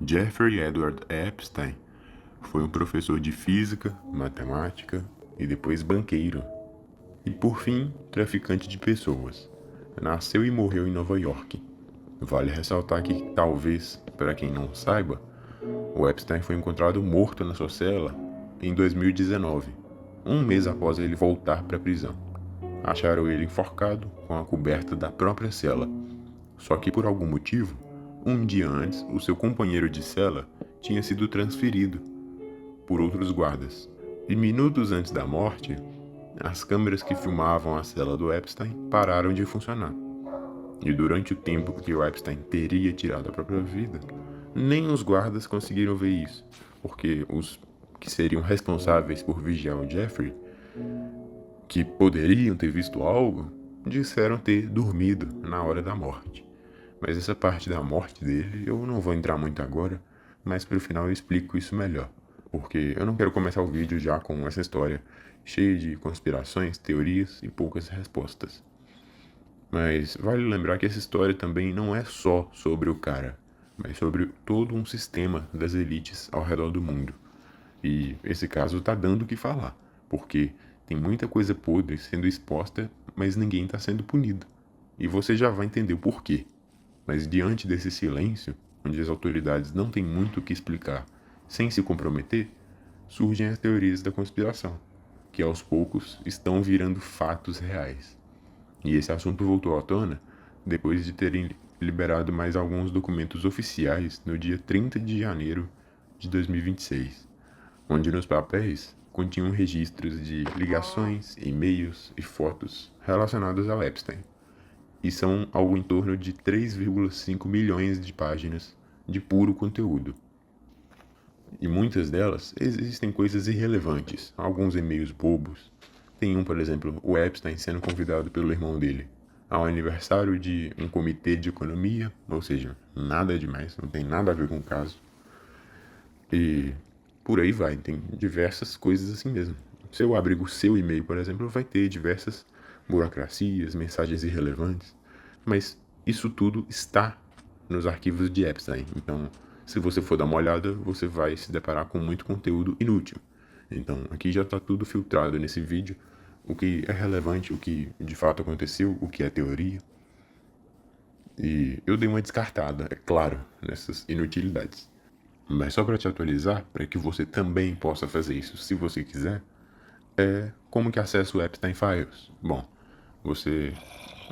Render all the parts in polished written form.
Jeffrey Edward Epstein foi um professor de física, matemática e depois banqueiro. E por fim, traficante de pessoas. Nasceu e morreu em Nova York. Vale ressaltar que, talvez, para quem não saiba, o Epstein foi encontrado morto na sua cela em 2019, um mês após ele voltar para a prisão. Acharam ele enforcado com a coberta da própria cela. Só que por algum motivo, um dia antes, o seu companheiro de cela tinha sido transferido por outros guardas. E minutos antes da morte, as câmeras que filmavam a cela do Epstein pararam de funcionar. E durante o tempo que o Epstein teria tirado a própria vida, nem os guardas conseguiram ver isso, porque os que seriam responsáveis por vigiar o Jeffrey, que poderiam ter visto algo, disseram ter dormido na hora da morte. Mas essa parte da morte dele eu não vou entrar muito agora, mas pro final eu explico isso melhor, porque eu não quero começar o vídeo já com essa história cheia de conspirações, teorias e poucas respostas. Mas vale lembrar que essa história também não é só sobre o cara, mas sobre todo um sistema das elites ao redor do mundo. E esse caso tá dando o que falar, porque tem muita coisa podre sendo exposta, mas ninguém está sendo punido. E você já vai entender o porquê. Mas diante desse silêncio, onde as autoridades não têm muito o que explicar sem se comprometer, surgem as teorias da conspiração, que aos poucos estão virando fatos reais. E esse assunto voltou à tona depois de terem liberado mais alguns documentos oficiais no dia 30 de janeiro de 2026, onde nos papéis continham registros de ligações, e-mails e fotos relacionados ao Epstein. E são algo em torno de 3,5 milhões de páginas de puro conteúdo. E muitas delas existem coisas irrelevantes, alguns e-mails bobos. Tem um, por exemplo, o Epstein sendo convidado pelo irmão dele ao aniversário de um comitê de economia, ou seja, nada demais, não tem nada a ver com o caso. E por aí vai, tem diversas coisas assim mesmo. Se eu abrir o seu e-mail, por exemplo, vai ter diversas burocracias, mensagens irrelevantes, mas isso tudo está nos arquivos de Epstein. Então, se você for dar uma olhada, você vai se deparar com muito conteúdo inútil. Então, aqui já está tudo filtrado nesse vídeo, o que é relevante, o que de fato aconteceu, o que é teoria. E eu dei uma descartada, é claro, nessas inutilidades. Mas só para te atualizar, para que você também possa fazer isso se você quiser, como que acessa o Epstein Files? Bom, você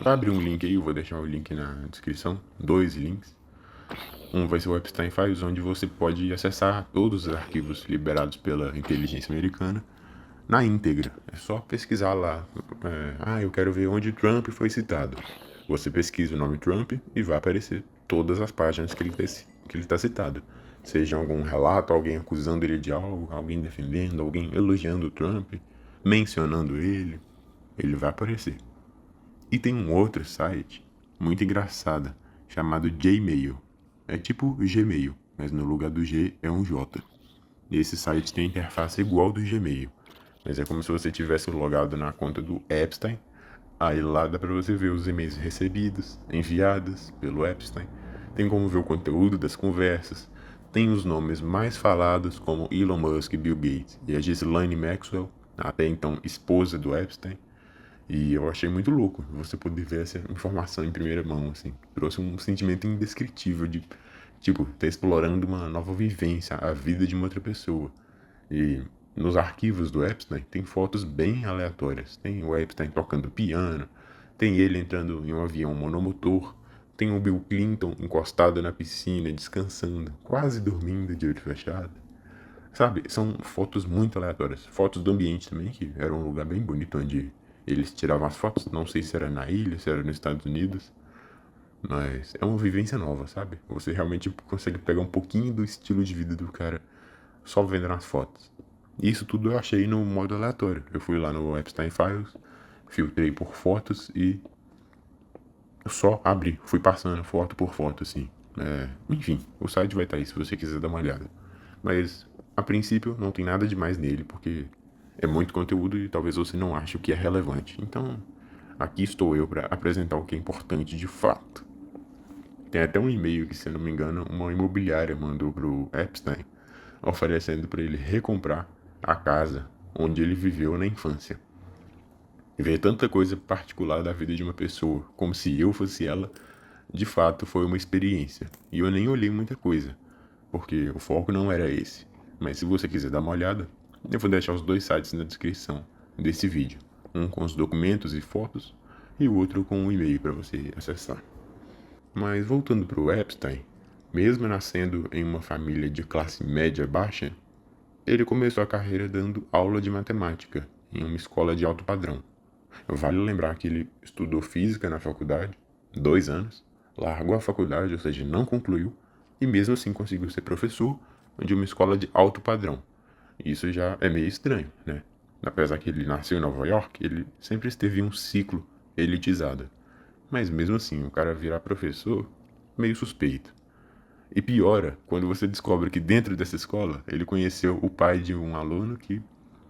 vai abrir um link aí, eu vou deixar o link na descrição, dois links. Um vai ser o Epstein Files, onde você pode acessar todos os arquivos liberados pela inteligência americana na íntegra. É só pesquisar lá. Eu quero ver onde Trump foi citado. Você pesquisa o nome Trump e vai aparecer todas as páginas que ele está citado. Seja algum relato, alguém acusando ele de algo, alguém defendendo, alguém elogiando o Trump, mencionando ele vai aparecer. E tem um outro site muito engraçado chamado Gmail. É tipo Gmail, mas no lugar do G é um J. E esse site tem a interface igual do Gmail, mas é como se você tivesse logado na conta do Epstein. Aí lá dá pra você ver os e-mails recebidos, enviados pelo Epstein. Tem como ver o conteúdo das conversas. Tem os nomes mais falados como Elon Musk, Bill Gates e a Ghislaine Maxwell, até então esposa do Epstein. E eu achei muito louco você poder ver essa informação em primeira mão, assim. Trouxe um sentimento indescritível de, tipo, tá explorando uma nova vivência, a vida de uma outra pessoa. E nos arquivos do Epstein tem fotos bem aleatórias. Tem o Epstein tocando piano, tem ele entrando em um avião monomotor, tem o Bill Clinton encostado na piscina, descansando, quase dormindo de olho fechado. Sabe, são fotos muito aleatórias. Fotos do ambiente também, que era um lugar bem bonito onde eles tiravam as fotos. Não sei se era na ilha, se era nos Estados Unidos. Mas é uma vivência nova, sabe? Você realmente consegue pegar um pouquinho do estilo de vida do cara só vendo nas fotos. Isso tudo eu achei no modo aleatório. Eu fui lá no Epstein Files, filtrei por fotos e eu só abri. Fui passando foto por foto, assim. Enfim, o site vai estar aí se você quiser dar uma olhada. Mas, a princípio, não tem nada demais nele, porque é muito conteúdo e talvez você não ache o que é relevante. Então, aqui estou eu para apresentar o que é importante de fato. Tem até um e-mail que, se eu não me engano, uma imobiliária mandou pro Epstein, oferecendo para ele recomprar a casa onde ele viveu na infância. E ver tanta coisa particular da vida de uma pessoa, como se eu fosse ela, de fato foi uma experiência. E eu nem olhei muita coisa, porque o foco não era esse. Mas se você quiser dar uma olhada, eu vou deixar os dois sites na descrição desse vídeo. Um com os documentos e fotos, e o outro com um e-mail para você acessar. Mas voltando para o Epstein, mesmo nascendo em uma família de classe média baixa, ele começou a carreira dando aula de matemática em uma escola de alto padrão. Vale lembrar que ele estudou física na faculdade, 2 anos, largou a faculdade, ou seja, não concluiu, e mesmo assim conseguiu ser professor de uma escola de alto padrão. Isso já é meio estranho, né? Apesar que ele nasceu em Nova York, ele sempre esteve em um ciclo elitizado. Mas mesmo assim, o cara virar professor, meio suspeito. E piora quando você descobre que dentro dessa escola ele conheceu o pai de um aluno que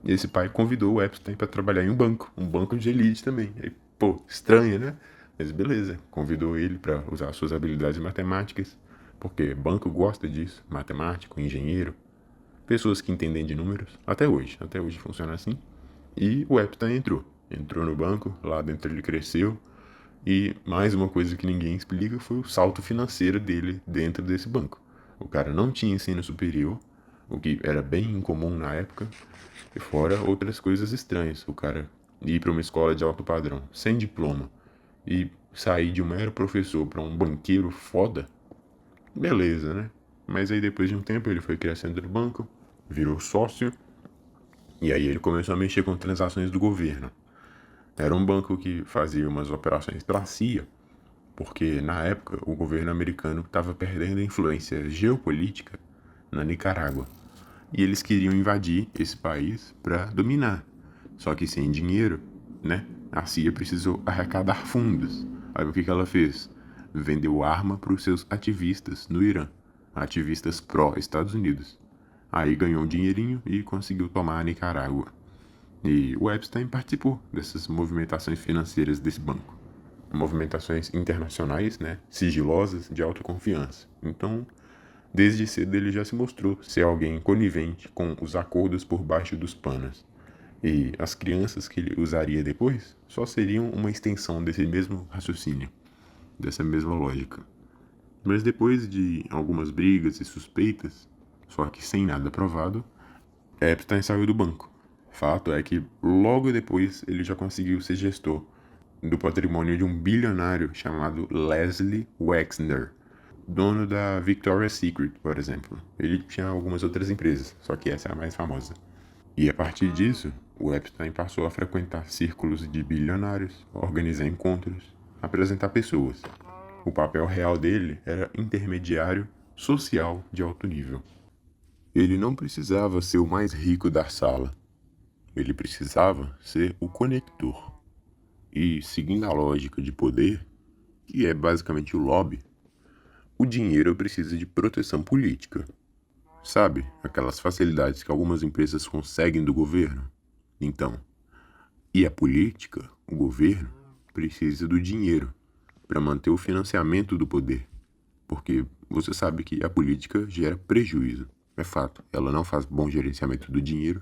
esse pai convidou o Epstein para trabalhar em um banco de elite também. Aí, pô, estranho, né? Mas beleza, convidou ele para usar suas habilidades matemáticas, porque banco gosta disso, matemático, engenheiro, pessoas que entendem de números, até hoje funciona assim. E o Epstein entrou no banco, lá dentro ele cresceu, e mais uma coisa que ninguém explica foi o salto financeiro dele dentro desse banco. O cara não tinha ensino superior, o que era bem incomum na época, e fora outras coisas estranhas. O cara ir para uma escola de alto padrão sem diploma e sair de um mero professor para um banqueiro foda, beleza, né? Mas aí depois de um tempo ele foi crescendo no banco, virou sócio, e aí ele começou a mexer com transações do governo. Era um banco que fazia umas operações para a CIA, porque na época o governo americano estava perdendo a influência geopolítica na Nicarágua. E eles queriam invadir esse país para dominar. Só que sem dinheiro, né? A CIA precisou arrecadar fundos. Aí o que ela fez? Vendeu arma para os seus ativistas no Irã, ativistas pró-Estados Unidos. Aí ganhou um dinheirinho e conseguiu tomar a Nicarágua. E o Epstein participou dessas movimentações financeiras desse banco. Movimentações internacionais, né, sigilosas, de alta confiança. Então, desde cedo ele já se mostrou ser alguém conivente com os acordos por baixo dos panos. E as crianças que ele usaria depois só seriam uma extensão desse mesmo raciocínio, dessa mesma lógica. Mas depois de algumas brigas e suspeitas, só que sem nada provado, Epstein saiu do banco. Fato é que logo depois ele já conseguiu ser gestor do patrimônio de um bilionário chamado Leslie Wexner, dono da Victoria's Secret, por exemplo. Ele tinha algumas outras empresas, só que essa é a mais famosa. E a partir disso, o Epstein passou a frequentar círculos de bilionários, organizar encontros, apresentar pessoas. O papel real dele era intermediário social de alto nível. Ele não precisava ser o mais rico da sala. Ele precisava ser o conector. E, seguindo a lógica de poder, que é basicamente o lobby, o dinheiro precisa de proteção política. Sabe, aquelas facilidades que algumas empresas conseguem do governo? Então, e a política, o governo, precisa do dinheiro para manter o financiamento do poder. Porque você sabe que a política gera prejuízo. É fato, ela não faz bom gerenciamento do dinheiro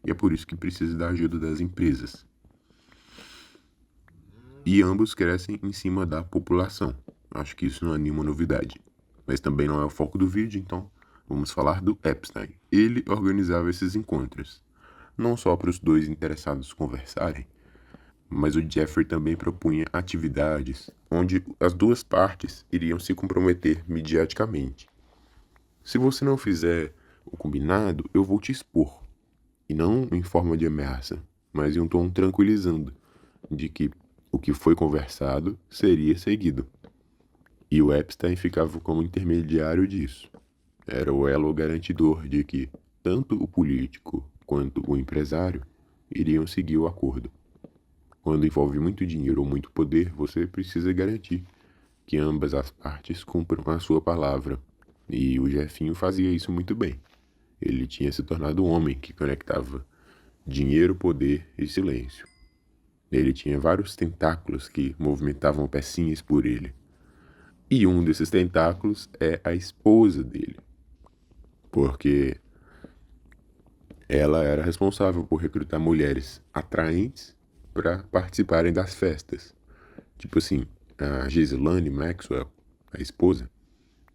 e é por isso que precisa da ajuda das empresas. E ambos crescem em cima da população. Acho que isso não é nenhuma novidade. Mas também não é o foco do vídeo, então vamos falar do Epstein. Ele organizava esses encontros, não só para os dois interessados conversarem, mas o Jeffrey também propunha atividades onde as duas partes iriam se comprometer mediaticamente. Se você não fizer o combinado, eu vou te expor. E não em forma de ameaça, mas em um tom tranquilizando, de que o que foi conversado seria seguido. E o Epstein ficava como intermediário disso. Era o elo garantidor de que tanto o político quanto o empresário iriam seguir o acordo. Quando envolve muito dinheiro ou muito poder, você precisa garantir que ambas as partes cumpram a sua palavra. E o Jefinho fazia isso muito bem. Ele tinha se tornado um homem que conectava dinheiro, poder e silêncio. Ele tinha vários tentáculos que movimentavam pecinhas por ele. E um desses tentáculos é a esposa dele, porque ela era responsável por recrutar mulheres atraentes para participarem das festas. Tipo assim, a Gislaine Maxwell, a esposa,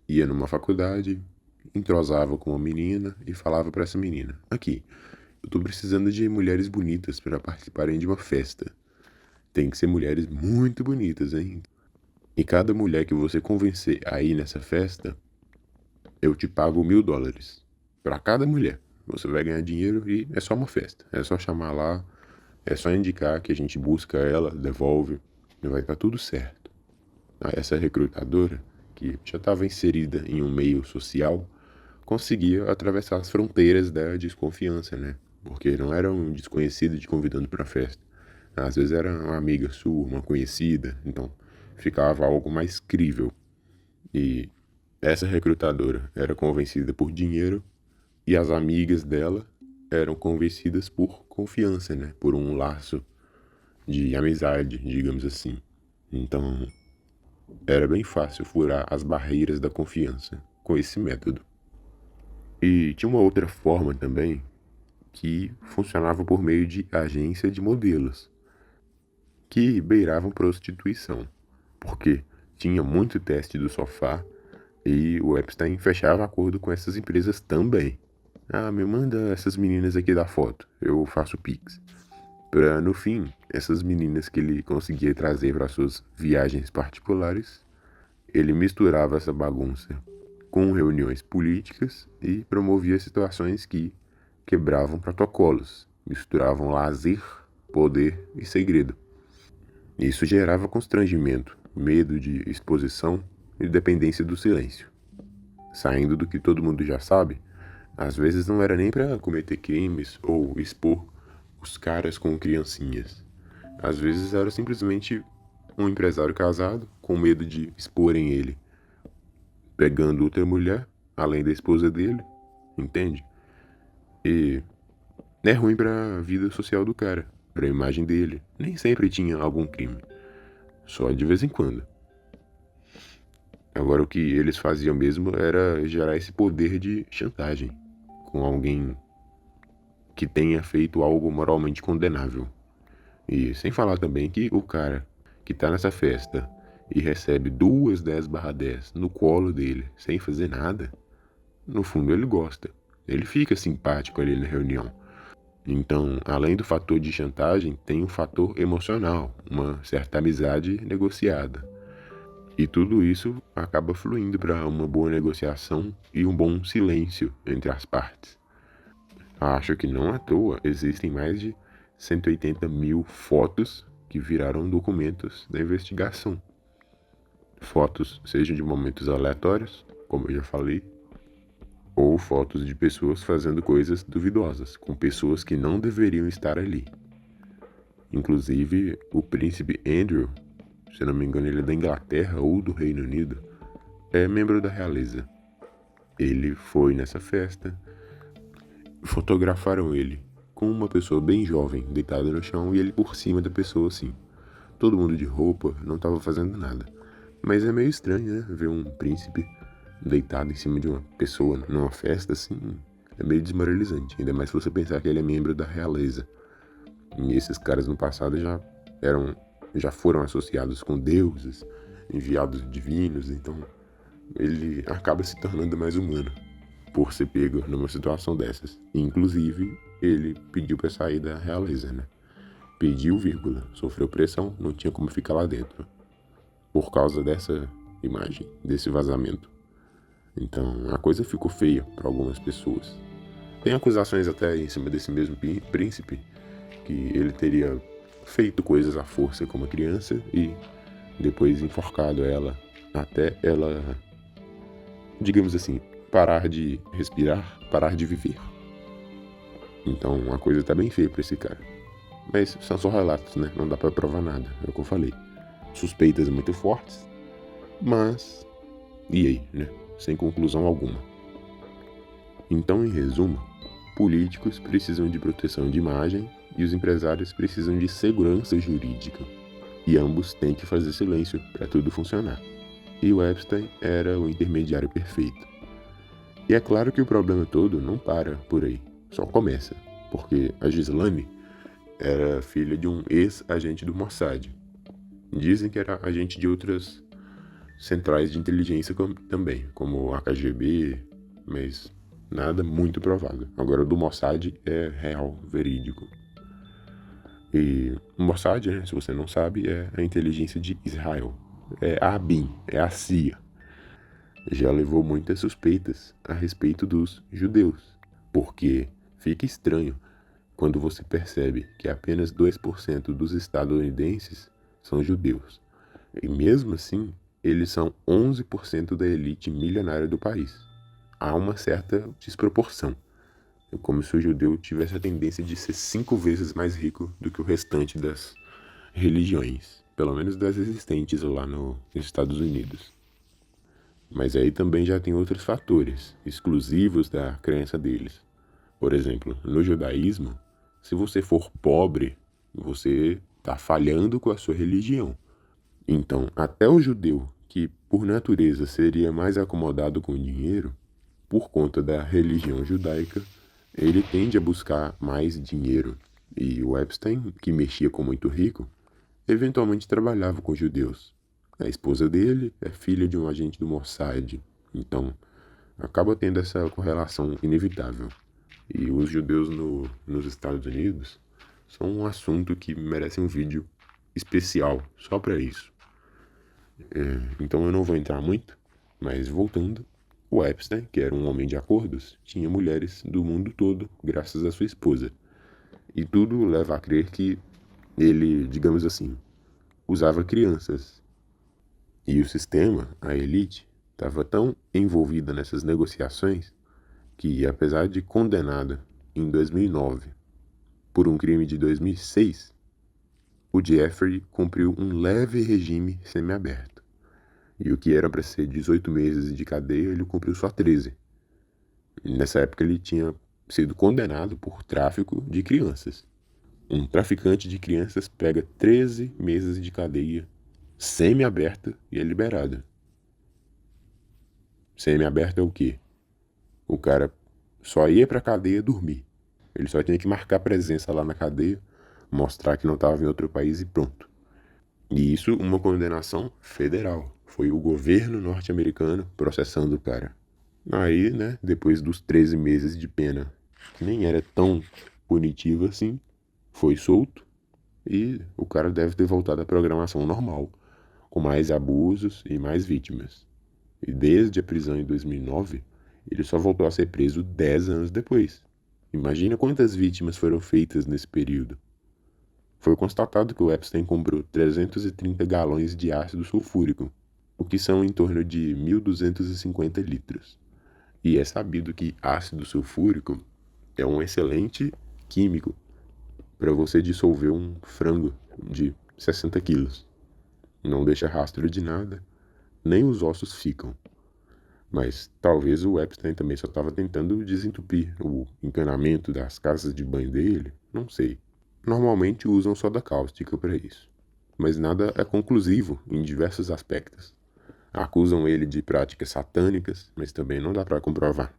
ia numa faculdade, entrosava com uma menina e falava para essa menina: Aqui, eu tô precisando de mulheres bonitas para participarem de uma festa. Tem que ser mulheres muito bonitas, hein? E cada mulher que você convencer a ir nessa festa, eu te pago $1.000. Para cada mulher. Você vai ganhar dinheiro e é só uma festa. É só chamar lá, é só indicar que a gente busca ela, devolve, e vai estar tudo certo. Essa recrutadora, que já estava inserida em um meio social, conseguia atravessar as fronteiras da desconfiança, né? Porque não era um desconhecido te convidando para a festa. Às vezes era uma amiga sua, uma conhecida, então ficava algo mais crível. E essa recrutadora era convencida por dinheiro e as amigas dela eram convencidas por confiança, né? Por um laço de amizade, digamos assim. Então, era bem fácil furar as barreiras da confiança com esse método. E tinha uma outra forma também que funcionava por meio de agência de modelos, que beiravam prostituição, porque tinha muito teste do sofá e o Epstein fechava acordo com essas empresas também. Me manda essas meninas aqui da foto, eu faço Pix. Pra, no fim, essas meninas que ele conseguia trazer para suas viagens particulares, ele misturava essa bagunça com reuniões políticas e promovia situações que quebravam protocolos, misturavam lazer, poder e segredo. Isso gerava constrangimento, medo de exposição e dependência do silêncio. Saindo do que todo mundo já sabe, às vezes não era nem para cometer crimes ou expor os caras com criancinhas. Às vezes era simplesmente um empresário casado com medo de exporem ele, pegando outra mulher, além da esposa dele, entende? E é ruim pra vida social do cara, pra imagem dele. Nem sempre tinha algum crime, só de vez em quando. Agora o que eles faziam mesmo era gerar esse poder de chantagem com alguém que tenha feito algo moralmente condenável. E sem falar também que o cara que tá nessa festa e recebe 2 10/10 no colo dele sem fazer nada, no fundo ele gosta. Ele fica simpático ali na reunião. Então, além do fator de chantagem, tem um fator emocional, uma certa amizade negociada. E tudo isso acaba fluindo para uma boa negociação e um bom silêncio entre as partes. Acho que não à toa existem mais de 180 mil fotos que viraram documentos da investigação. Fotos sejam de momentos aleatórios, como eu já falei, ou fotos de pessoas fazendo coisas duvidosas, com pessoas que não deveriam estar ali. Inclusive, o príncipe Andrew, se não me engano ele é da Inglaterra ou do Reino Unido, é membro da realeza. Ele foi nessa festa, fotografaram ele com uma pessoa bem jovem deitada no chão e ele por cima da pessoa assim. Todo mundo de roupa, não estava fazendo nada. Mas é meio estranho, né? Ver um príncipe deitado em cima de uma pessoa numa festa assim. É meio desmoralizante. Ainda mais se você pensar que ele é membro da realeza. E esses caras no passado já foram associados com deuses, enviados divinos. Então ele acaba se tornando mais humano por ser pego numa situação dessas. Inclusive, ele pediu para sair da realeza, né? Pediu, vírgula, sofreu pressão, não tinha como ficar lá dentro. Por causa dessa imagem, desse vazamento. Então, a coisa ficou feia para algumas pessoas. Tem acusações até em cima desse mesmo príncipe, que ele teria feito coisas à força com uma criança e depois enforcado ela até ela, digamos assim, parar de respirar, parar de viver. Então a coisa tá bem feia pra esse cara. Mas são só relatos, né? Não dá pra provar nada, é o que eu falei. Suspeitas muito fortes, mas... E aí, né? Sem conclusão alguma. Então, em resumo, políticos precisam de proteção de imagem e os empresários precisam de segurança jurídica. E ambos têm que fazer silêncio para tudo funcionar. e o Epstein era o intermediário perfeito. E é claro que o problema todo não para por aí, só começa, porque a Ghislaine era filha de um ex-agente do Mossad. Dizem que era agente de outras centrais de inteligência também, como a KGB, mas nada muito provável. Agora, o do Mossad é real, verídico. E o Mossad, né, se você não sabe, é a inteligência de Israel. É a ABIN, é a CIA. Já levou muitas suspeitas a respeito dos judeus, porque fica estranho quando você percebe que apenas 2% dos estadunidenses são judeus. E mesmo assim, eles são 11% da elite milionária do país. Há uma certa desproporção. É como se o judeu tivesse a tendência de ser 5 vezes mais rico do que o restante das religiões, pelo menos das existentes lá nos Estados Unidos. Mas aí também já tem outros fatores, exclusivos da crença deles. Por exemplo, no judaísmo, se você for pobre, você está falhando com a sua religião. Então, até o judeu, que por natureza seria mais acomodado com o dinheiro, por conta da religião judaica, ele tende a buscar mais dinheiro. E o Epstein, que mexia com muito rico, eventualmente trabalhava com judeus. A esposa dele é filha de um agente do Mossad, então acaba tendo essa correlação inevitável. E os judeus nos Estados Unidos são um assunto que merece um vídeo especial só para isso. Então eu não vou entrar muito, mas voltando, o Epstein, que era um homem de acordos, tinha mulheres do mundo todo graças à sua esposa. E tudo leva a crer que ele, digamos assim, usava crianças. E o sistema, a elite, estava tão envolvida nessas negociações que, apesar de condenada em 2009 por um crime de 2006, o Jeffrey cumpriu um leve regime semiaberto. E o que era para ser 18 meses de cadeia, ele cumpriu só 13. E nessa época ele tinha sido condenado por tráfico de crianças. Um traficante de crianças pega 13 meses de cadeia semi-aberta e é liberado. Semi-aberto é o quê? O cara só ia pra cadeia dormir. Ele só tinha que marcar presença lá na cadeia, mostrar que não estava em outro país e pronto. E isso uma condenação federal. Foi o governo norte-americano processando o cara. Aí, né, depois dos 13 meses de pena, que nem era tão punitiva assim, foi solto e o cara deve ter voltado à programação normal, com mais abusos e mais vítimas. E desde a prisão em 2009, ele só voltou a ser preso 10 anos depois. Imagina quantas vítimas foram feitas nesse período. Foi constatado que o Epstein comprou 330 galões de ácido sulfúrico, o que são em torno de 1.250 litros. E é sabido que ácido sulfúrico é um excelente químico para você dissolver um frango de 60 quilos. Não deixa rastro de nada, nem os ossos ficam. Mas talvez o Epstein também só estava tentando desentupir o encanamento das casas de banho dele, não sei. Normalmente usam soda cáustica para isso, mas nada é conclusivo em diversos aspectos. Acusam ele de práticas satânicas, mas também não dá para comprovar.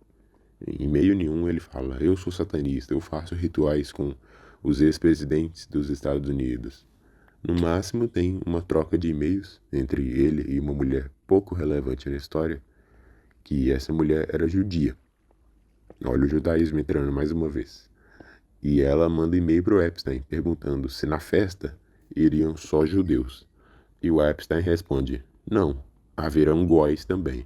Em meio nenhum ele fala, eu sou satanista, eu faço rituais com os ex-presidentes dos Estados Unidos. No máximo tem uma troca de e-mails entre ele e uma mulher pouco relevante na história, que essa mulher era judia. Olha o judaísmo entrando mais uma vez. E ela manda e-mail pro Epstein perguntando se na festa iriam só judeus. E o Epstein responde, não, haverão góis também.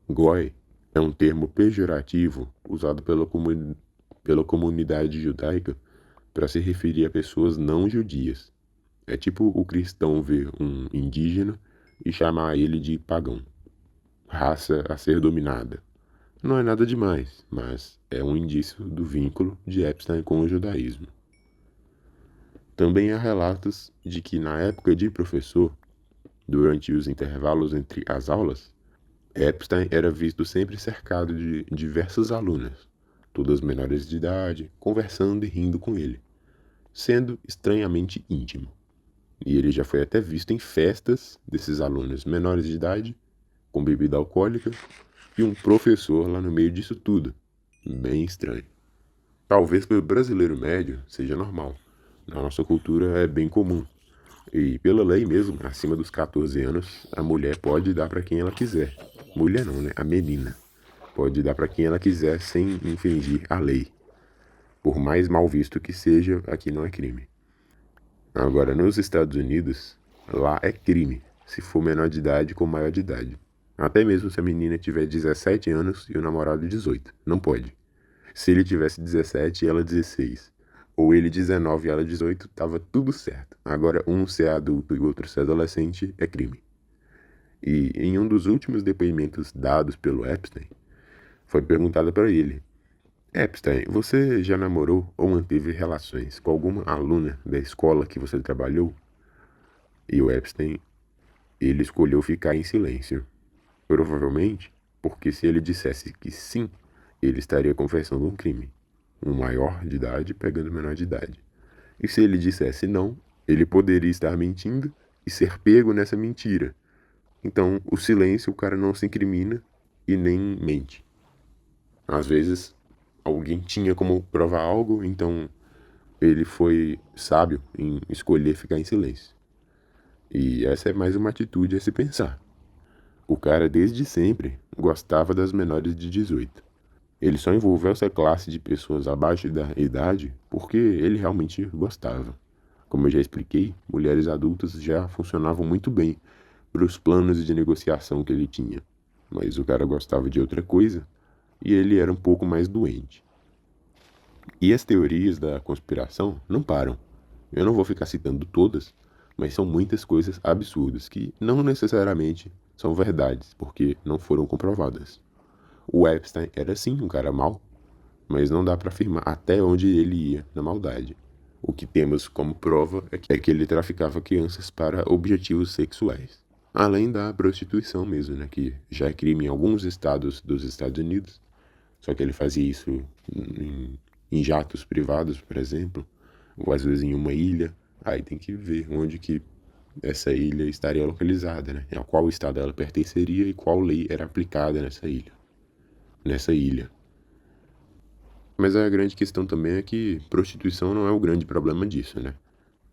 Goi é um termo pejorativo usado pela comunidade judaica para se referir a pessoas não judias. É tipo o cristão ver um indígena e chamar ele de pagão. Raça a ser dominada. Não é nada demais, mas é um indício do vínculo de Epstein com o judaísmo. Também há relatos de que na época de professor, durante os intervalos entre as aulas, Epstein era visto sempre cercado de diversas alunas, todas menores de idade, conversando e rindo com ele, sendo estranhamente íntimo. E ele já foi até visto em festas desses alunos menores de idade com bebida alcoólica e um professor lá no meio disso tudo. Bem estranho. Talvez para o brasileiro médio seja normal. Na nossa cultura é bem comum. E pela lei mesmo, acima dos 14 anos, a mulher pode dar para quem ela quiser. Mulher não, né? A menina. Pode dar para quem ela quiser sem infringir a lei. Por mais mal visto que seja, aqui não é crime. Agora, nos Estados Unidos, lá é crime, se for menor de idade com maior de idade. Até mesmo se a menina tiver 17 anos e o namorado 18. Não pode. Se ele tivesse 17 e ela 16, ou ele 19 e ela 18, tava tudo certo. Agora, um ser adulto e o outro ser adolescente é crime. E em um dos últimos depoimentos dados pelo Epstein, foi perguntado para ele: Epstein, você já namorou ou manteve relações com alguma aluna da escola que você trabalhou? E o Epstein, ele escolheu ficar em silêncio. Provavelmente porque se ele dissesse que sim, ele estaria confessando um crime. Um maior de idade pegando menor de idade. E se ele dissesse não, ele poderia estar mentindo e ser pego nessa mentira. Então, o silêncio, o cara não se incrimina e nem mente. Às vezes, alguém tinha como provar algo, então ele foi sábio em escolher ficar em silêncio. E essa é mais uma atitude a se pensar. O cara, desde sempre, gostava das menores de 18. Ele só envolveu essa classe de pessoas abaixo da idade porque ele realmente gostava. Como eu já expliquei, mulheres adultas já funcionavam muito bem para os planos de negociação que ele tinha. Mas o cara gostava de outra coisa e ele era um pouco mais doente. E as teorias da conspiração não param. Eu não vou ficar citando todas, mas são muitas coisas absurdas que não necessariamente são verdades, porque não foram comprovadas. O Epstein era sim um cara mau, mas não dá para afirmar até onde ele ia na maldade. O que temos como prova é que ele traficava crianças para objetivos sexuais. Além da prostituição mesmo, né, que já é crime em alguns estados dos Estados Unidos, só que ele fazia isso em jatos privados, por exemplo, ou às vezes em uma ilha. Aí tem que ver onde que essa ilha estaria localizada, né? A qual estado ela pertenceria e qual lei era aplicada nessa ilha. Mas a grande questão também é que prostituição não é o grande problema disso, né?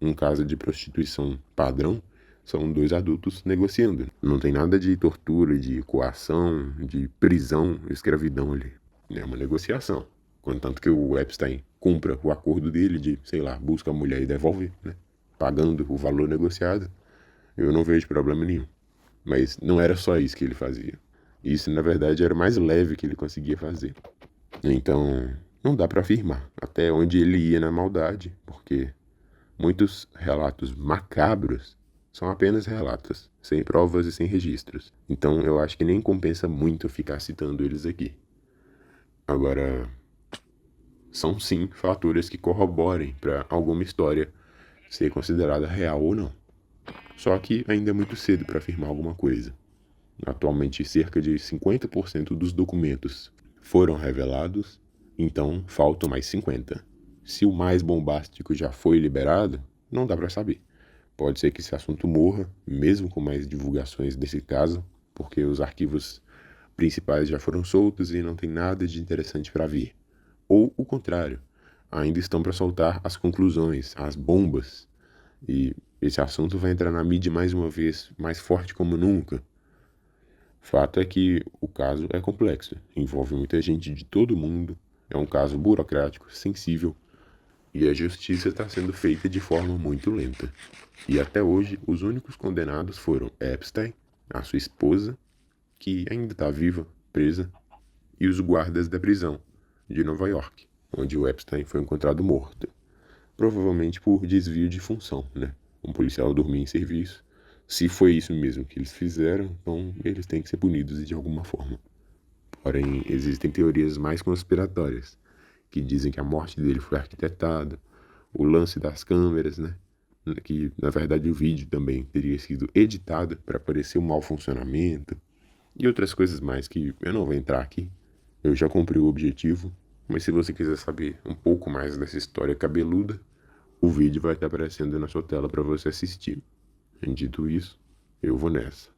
Um caso de prostituição padrão são dois adultos negociando. Não tem nada de tortura, de coação, de prisão, escravidão ali. É uma negociação. Contanto que o Epstein cumpra o acordo dele de, sei lá, busca a mulher e devolve, né? Pagando o valor negociado, eu não vejo problema nenhum. Mas não era só isso que ele fazia. Isso, na verdade, era o mais leve que ele conseguia fazer. Então, não dá para afirmar até onde ele ia na maldade, porque muitos relatos macabros são apenas relatos, sem provas e sem registros. Então, eu acho que nem compensa muito ficar citando eles aqui. Agora, são sim fatores que corroborem para alguma história ser considerada real ou não. Só que ainda é muito cedo para afirmar alguma coisa. Atualmente, cerca de 50% dos documentos foram revelados, então faltam mais 50%. Se o mais bombástico já foi liberado, não dá para saber. Pode ser que esse assunto morra, mesmo com mais divulgações desse caso, porque os arquivos principais já foram soltos e não tem nada de interessante para vir. Ou o contrário, ainda estão para soltar as conclusões, as bombas. E esse assunto vai entrar na mídia mais uma vez, mais forte como nunca. Fato é que o caso é complexo, envolve muita gente de todo mundo, é um caso burocrático, sensível, e a justiça está sendo feita de forma muito lenta. E até hoje, os únicos condenados foram Epstein, a sua esposa, que ainda está viva, presa, e os guardas da prisão de Nova York, onde o Epstein foi encontrado morto. Provavelmente por desvio de função, né? Um policial dormia em serviço. Se foi isso mesmo que eles fizeram, então eles têm que ser punidos de alguma forma. Porém, existem teorias mais conspiratórias, que dizem que a morte dele foi arquitetada, o lance das câmeras, né? Que, na verdade, o vídeo também teria sido editado para parecer um mau funcionamento, e outras coisas mais que eu não vou entrar aqui. Eu já cumpri o objetivo, mas se você quiser saber um pouco mais dessa história cabeluda, o vídeo vai estar aparecendo na sua tela para você assistir. Dito isso, eu vou nessa.